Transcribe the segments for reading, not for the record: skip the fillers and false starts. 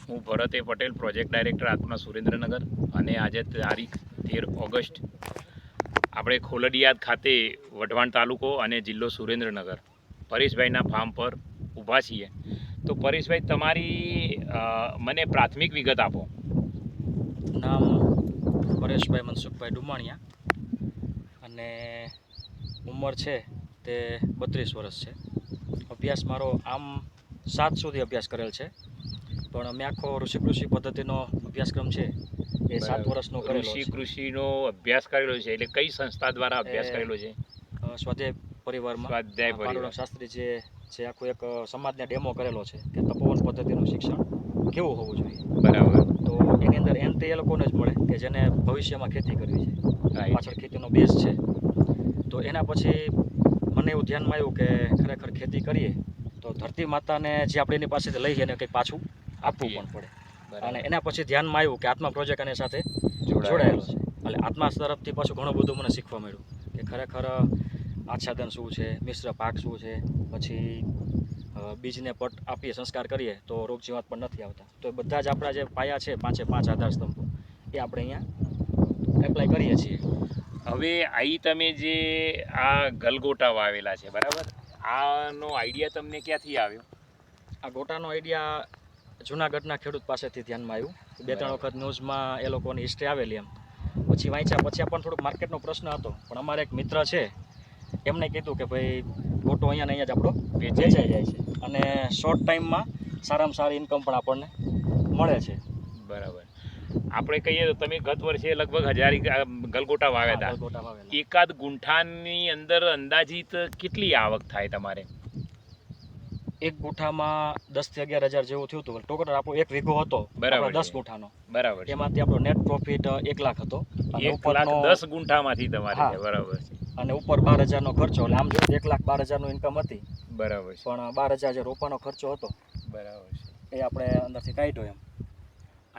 હું ભરત એ Patel, project director આત્મા સુરેન્દ્રનગર. અને આજે તારીખ 13 ઓગસ્ટ આપણે ખોલડિયાદ ખાતે વઢવાણ તાલુકો અને જિલ્લો સુરેન્દ્રનગર પરેશભાઈના ફાર્મ પર ઊભા છીએ. તો પરેશભાઈ, તમારી મને પ્રાથમિક વિગત આપો. નામ પરેશભાઈ મનસુખભાઈ ડુમાણિયા અને ઉંમર છે તે 32 વર્ષ છે. અભ્યાસ મારો આમ 7 સુધી અભ્યાસ કરેલ છે, પણ મેં આખો ઋષિ પદ્ધતિનો અભ્યાસક્રમ છે એ 7 વર્ષનો કરેલો છે. કૃષિનો અભ્યાસ કરેલો છે એટલે કઈ સંસ્થા દ્વારા અભ્યાસ કરેલો છે? સ્વાધ્યાય પરિવારમાં સ્વાધ્યાય પરિવાર પાડોળક શાસ્ત્રી જે આખું એક સમાજને ડેમો કરેલો છે કે તપોવન પદ્ધતિનું શિક્ષણ કેવું હોવું જોઈએ. બરાબર. તો એની અંદર એન્ટ્રી એ લોકોને જ મળે કે જેને ભવિષ્યમાં ખેતી કરવી છે, પાછળ ખેતીનો બેઝ છે. તો એના પછી મને એવું ધ્યાનમાં આવ્યું કે ખરેખર ખેતી કરીએ તો ધરતી માતાને જે આપણે એની પાસેથી લઈએ એને કંઈક પાછું આપવું પણ પડે. અને એના પછી ધ્યાનમાં આવ્યું કે આત્મા પ્રોજેક્ટ આની સાથે જોડાયેલો છે. એટલે આત્મા તરફથી પાછું ઘણું બધું મને શીખવા મળ્યું કે ખરેખર આચ્છાદન શું છે, મિશ્ર પાક શું છે, પછી બીજને પટ આપીએ, સંસ્કાર કરીએ તો રોગ જીવાત પણ નથી આવતા. તો એ બધા જ આપણા જે પાયા છે, 5 આધાર સ્તંભો, એ આપણે અહીંયા એપ્લાય કરીએ છીએ. હવે અહીં તમે જે આ ગલગોટા વાવેલા છે, બરાબર, આનો આઈડિયા તમને ક્યાંથી આવ્યો? આ ગોટાનો આઈડિયા જૂનાગઢના ખેડૂત પાસેથી ધ્યાનમાં આવ્યું. 2-3 વખત ન્યૂઝમાં એ લોકોની હિસ્ટ્રી આવેલી, એમ પછી વાંચ્યા. પછી આપણને થોડુંક માર્કેટનો પ્રશ્ન હતો, પણ અમારે એક મિત્ર છે એમને કીધું કે ભાઈ ગોટો અહીંયા ને અહીંયા જ આપણો વેચાઈ જાય છે અને શોર્ટ ટાઈમમાં સારામાં સારી ઇન્કમ પણ આપણને મળે છે. બરાબર. આપણે કહીએ તો તમે ગત વર્ષે લગભગ 1000 ગલગોટા વાવ્યા હતા. એકાદ ગુંઠાની અંદર અંદાજિત કેટલી આવક થાય તમારે? એક ગુંઠામાં 10 થી 11 હજાર જેવું થયું હતું. ટોટલ આપણો 1 વીઘો હતો, બરાબર, 10 ગુંઠાનો. બરાબર. એમાંથી આપણો નેટ પ્રોફિટ 1 લાખ હતો. 1,10,000 ગુંઠામાંથી તમારે. બરાબર છે. અને ઉપર 12,000નો ખર્ચો. એટલે આમ જોઈએ 1,12,000નું ઇન્કમ હતી. બરાબર. પણ 12,000 જે રોપાનો ખર્ચો હતો, બરાબર છે, એ આપણે અંદરથી કાઢ્યો એમ.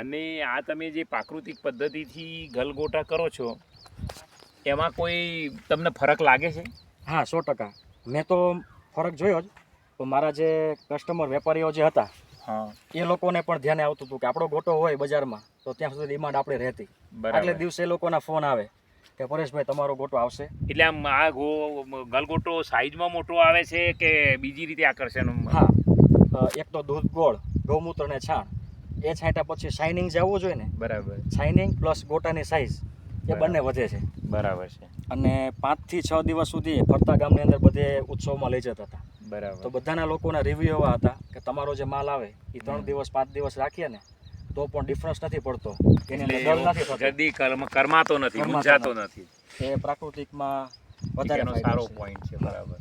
અને આ તમે જે પ્રાકૃતિક પદ્ધતિથી ગલગોટા કરો છો એમાં કોઈ તમને ફરક લાગે છે? હા, 100%. મેં તો ફરક જોયો જ. પણ મારા જે કસ્ટમર વેપારીઓ જે હતા, હા, એ લોકોને પણ ધ્યાને આવતું હતું કે આપણો ગોટો હોય બજારમાં તો ત્યાં સુધી ડિમાન્ડ આપણે રહેતી. એટલે દિવસે એ લોકોના ફોન આવે કે પરેશભાઈ તમારો ગોટો આવશે. એટલે આમ આ ગલગોટો સાઈઝમાં મોટો આવે છે કે બીજી રીતે આકર્ષણ? હા, એક તો દૂધ ગોળ, ગૌમૂત્ર ને છાણ એ છાંટ્યા પછી શાઇનિંગ જે આવવું જોઈએ ને, બરાબર, શાઇનિંગ પ્લસ ગોટાની સાઇઝ એ બંને વધે છે. બરાબર છે. અને 5 થી 6 દિવસ સુધી ફરતા ગામની અંદર બધે ઉત્સવમાં લઈ જતા હતા. બરાબર. તો બધાના લોકોના રિવ્યુ એવા હતા કે તમારો જે માલ આવે એ 3 દિવસ 5 દિવસ રાખીએ ને તો પણ ડિફરન્સ નથી પડતો, એની અંદર દળ નથી થતો, જલ્દી કરમાતો નથી, મૂંઝાતો નથી. એ પ્રાકૃતિકમાં વધારે સારો પોઈન્ટ છે. બરાબર.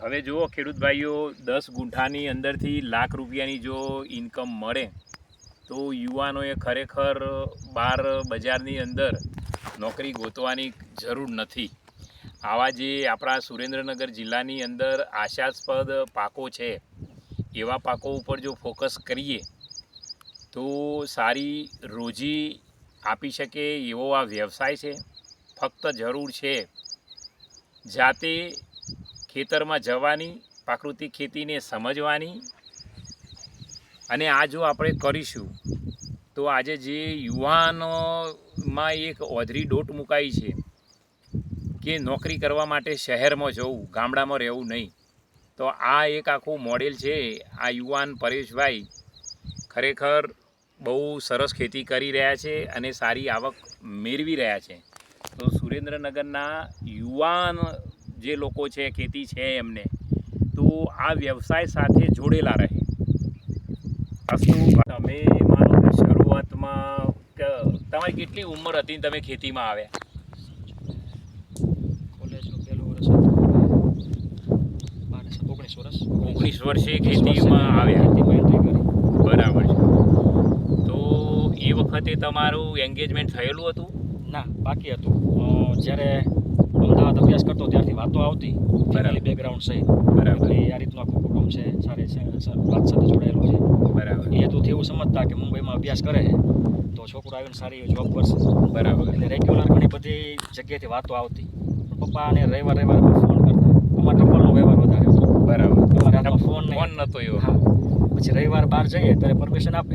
હવે જુઓ ખેડૂત ભાઈઓ, 10 ગુંઠાની અંદરથી લાખ રૂપિયાની જો ઇન્કમ મળે તો યુવાનોએ ખરેખર બહાર બજારની અંદર નોકરી ગોતવાની જરૂર નથી. આવા જે આપણા સુરેન્દ્રનગર જિલ્લાની અંદર આશાસ્પદ પાકો છે એવા પાકો ઉપર જો ફોકસ કરીએ તો સારી રોજી આપી શકે એવો આ વ્યવસાય છે. ફક્ત જરૂર છે જાતે ખેતરમાં જવાની, પ્રાકૃતિક ખેતીને સમજવાની. અને આ જો આપણે કરીશું તો આજે જે યુવાનોમાં એક ઓધરી દોટ મુકાઈ છે કે નોકરી કરવા માટે શહેરમાં જવું, ગામડામાં રહેવું નહીં, તો આ એક આખું મોડેલ છે. આ યુવાન પરેશભાઈ ખરેખર બહુ સરસ ખેતી કરી રહ્યા છે અને સારી આવક મેળવી રહ્યા છે. તો સુરેન્દ્રનગરના યુવાન જે લોકો છે, ખેતી છે એમને, તો આ વ્યવસાય સાથે જોડેલા રહે. તમે માનો કે શરૂઆતમાં તમારી કેટલી ઉંમર હતી તમે ખેતીમાં આવ્યા? કોલેજનું પહેલું વર્ષ હતું, 19 વર્ષ. 19 વર્ષે ખેતીમાં આવ્યા. બરાબર છે. તો એ વખતે તમારું એન્ગેજમેન્ટ થયેલું હતું? ના, બાકી હતું. જ્યારે અમદાવાદ અભ્યાસ કરતો ત્યારથી વાતો આવતી, ફેમિલી બેકગ્રાઉન્ડ સહિત. બરાબર. આ રીતનું આખું કુટુંબ છે, સારી વાત સાથે જોડાયેલું છે. બરાબર. એ હેતુથી એવું સમજતા કે મુંબઈમાં અભ્યાસ કરે તો છોકરો આવીને સારી જોબ કરશે. બરાબર. એટલે રેગ્યુલર ઘણી બધી જગ્યાએથી વાતો આવતી. પપ્પાને રવિવાર ફોન કરતા. અમારા ટપાલનો વ્યવહાર વધારે હતો. બરાબર. અમારે હાથમાં ફોન નહોતો એવો. હા. પછી રવિવાર બહાર જઈએ ત્યારે પરમિશન આપે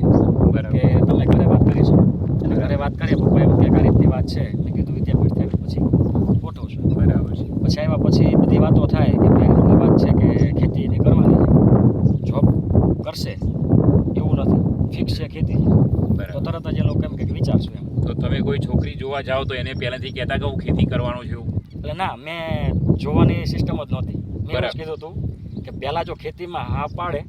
બરાબર કે તમે ઘરે વાત કરી શકો. એટલે ઘરે વાત કરીએ પપ્પા એમ કે આ રીતની વાત છે. મેં કીધું વિદ્યાપીઠ થાય પછી ગોઠવું છું. બરાબર છે. પછી આવ્યા પછી બધી વાતો થાય કે ભાઈ આ વાત છે કે ખેતી એની કરવાની છે, જોબ કરશે એવું નથી, ફિક્સ છે ખેતી છે. તો બરાબર. તરત જ એ લોકો એમ કે વિચારશું એમ. તો તમે કોઈ છોકરી જોવા જાઓ તો એને પહેલાથી કહેતા કે હું ખેતી કરવાનો છું? એટલે ના, મેં જોવાની સિસ્ટમ જ નહોતી. મેં એવું જ બરાબર. કીધું હતું કે પહેલાં જો ખેતીમાં હા પાડે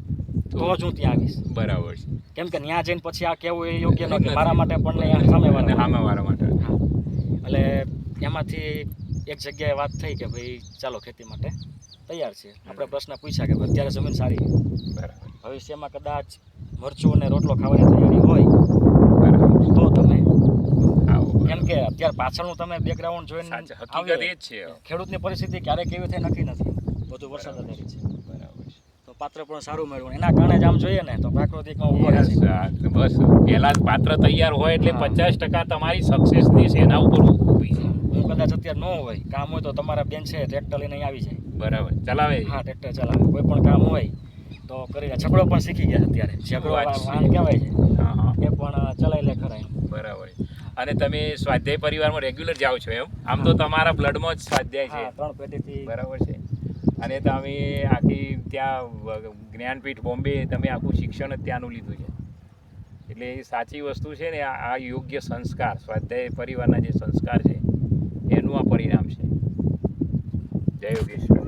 તો જ હું ત્યાં આવીશ. બરાબર છે. કેમ કે ત્યાં જઈને પછી આ કહેવું એ યોગ્ય નથી. નથી મારા માટે પણ નહીં, આ સામેવાળા માટે. સામેવાળા માટે. હા, એટલે એમાંથી એક જગ્યાએ વાત થઈ કે ભાઈ ચાલો ખેતી માટે તૈયાર છે. આપણે પ્રશ્ન પૂછ્યા કે ભાઈ અત્યારે જમીન સારી છે, બરાબર. ભવિષ્યમાં કદાચ મરચું અને રોટલો ખાવાની તૈયારી હોય બરાબર. તો તમે, આવો. કેમ કે અત્યારે પાછળનું તમે બેકગ્રાઉન્ડ જોઈને સાચી હકીકત આવીએ, એ જ છે. ખેડૂતની પરિસ્થિતિ ક્યારે કેવી થાય નક્કી નથી, બધું વરસાદ બરાબર. આધારિત છે. બરાબર છે. તો પાત્ર પણ સારું મળ્યું એના કારણે જ આમ જોઈએ ને તો પ્રાકૃતિકમાં ઉભો રહે છે. બસ પહેલા જ પાત્ર તૈયાર હોય એટલે હા. 50% તમારી સક્સેસની એના ઉપર ઊભી છે. હું કદાચ અત્યારે ન હોય, કામ હોય તો તમારા બેન છે ટ્રેક્ટર લઈને અહીં આવી જાય. બરાબર. ચલાવે. હા, ટ્રેક્ટર ચલાવે. કોઈ પણ કામ હોય તો કરીને ઝઘડો પણ શીખી ગયા છે અત્યારે. ઝઘડો વાત છે. વાહન કહેવાય છે હા હા. એ પણ ચલાવી લે ખરા એમ. બરાબર. અને તમે સ્વાધ્યાય પરિવારમાં રેગ્યુલર જાઓ છો એમ? આમ તો તમારા બ્લડમાં જ સ્વાધ્યાય છે. હા, 3 પેઢીથી. બરાબર છે. અને તમે આખી ત્યાં જ્ઞાનપીઠ બોમ્બે તમે આખું શિક્ષણ જ ત્યાંનું લીધું છે. એટલે એ સાચી વસ્તુ છે ને, આ યોગ્ય સંસ્કાર, સ્વાધ્યાય પરિવારના જે સંસ્કાર છે એનું આ પરિણામ છે. જય યોગેશ્વર.